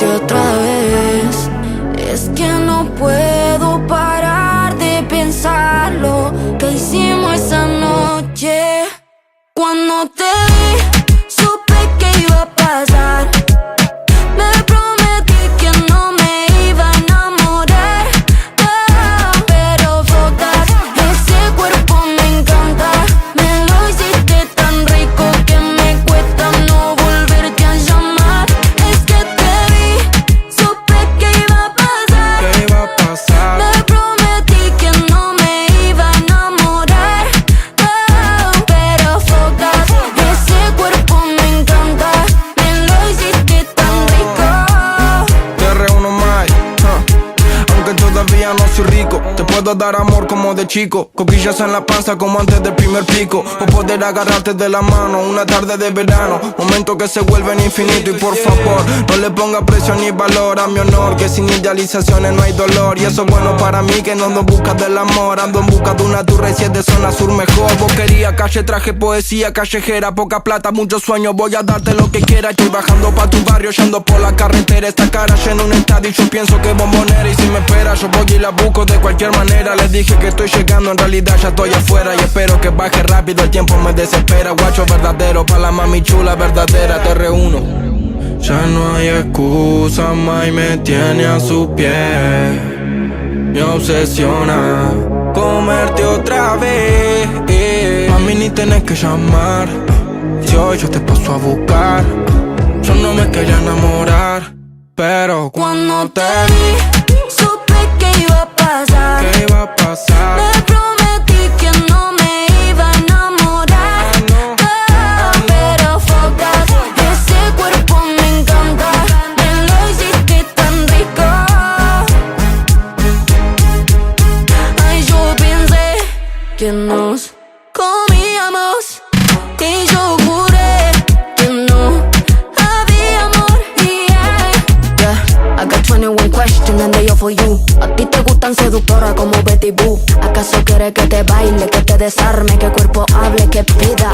comerte otra vez. Es que no puedo parar de pensar lo que hicimos esa noche. Cuando te vi, supe que iba a pasar. Me prometí que no me iba a enamorar, pero flotas, ese cuerpo me encanta. Me lo hiciste tan rico que me cuesta no volverte a llamar. Es que te vi, supe que iba a pasar. ¿Qué iba a pasar? Me prometí que no me iba a enamorar, pero flotas, ese cuerpo me encanta. Me lo hiciste tan rico. Te reúno más, aunque todavía no soy rico. Te puedo dar amor como de chico, coquillas en la panza como antes del primer pico, o poder agarrarte de la mano una tarde de verano, momentos que se vuelven infinitos. Y por favor, no le ponga precio ni valor a mi honor, que sin idealizaciones no hay dolor. Y eso es bueno para mí, que no ando en busca del amor, ando en busca de una Turre 7 zona sur mejor. Boquería, calle, traje, poesía callejera, poca plata, muchos sueños, voy a darte lo que quieras. Estoy bajando pa' tu barrio, yendo por la carretera, esta cara llena un estadio y yo pienso que bombonera. Y si me espera, yo voy y la busco de cualquier manera. Les dije que estoy llegando, en realidad ya estoy afuera. Y espero que baje rápido, el tiempo me desespera. Guacho verdadero, pa' la mami chula verdadera, te reúno. Ya no hay excusa, mai me tiene a su pie. Me obsesiona comerte otra vez. Mami, ni tenés que llamar, si hoy yo te paso a buscar. Yo no me quería enamorar, pero Cuando te vi, supe que iba a pasar. ¿qué iba a pasar? Me prometí que no me iba a enamorar, pero flotas, ese cuerpo me encanta. Me lo hiciste tan rico. Ay, yo pensé que nos comíamos y yo juré que no había amor. Yeah, I got 21 questions and they all for you. A ti te gustan seductoras como Betty Boo. ¿Acaso quieres que te baile, que te desarme, que el cuerpo hable, que pida?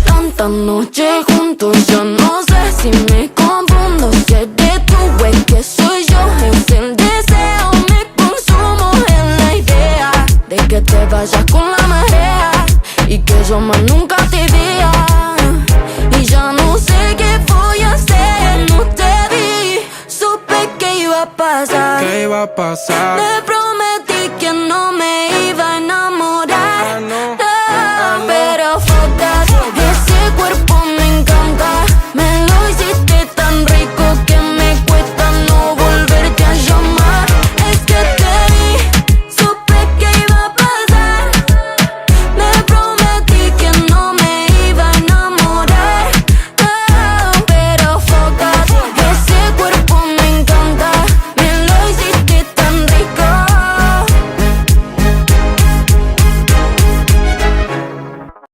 Tantas noches juntos, yo no sé si me confundo. Si eres tú, es que soy yo, es el deseo. Me consumo en la idea de que te vayas con la marea y que yo más nunca te vea. Y ya no sé qué voy a hacer. No te vi, supe que iba a pasar. ¿Qué iba a pasar? Me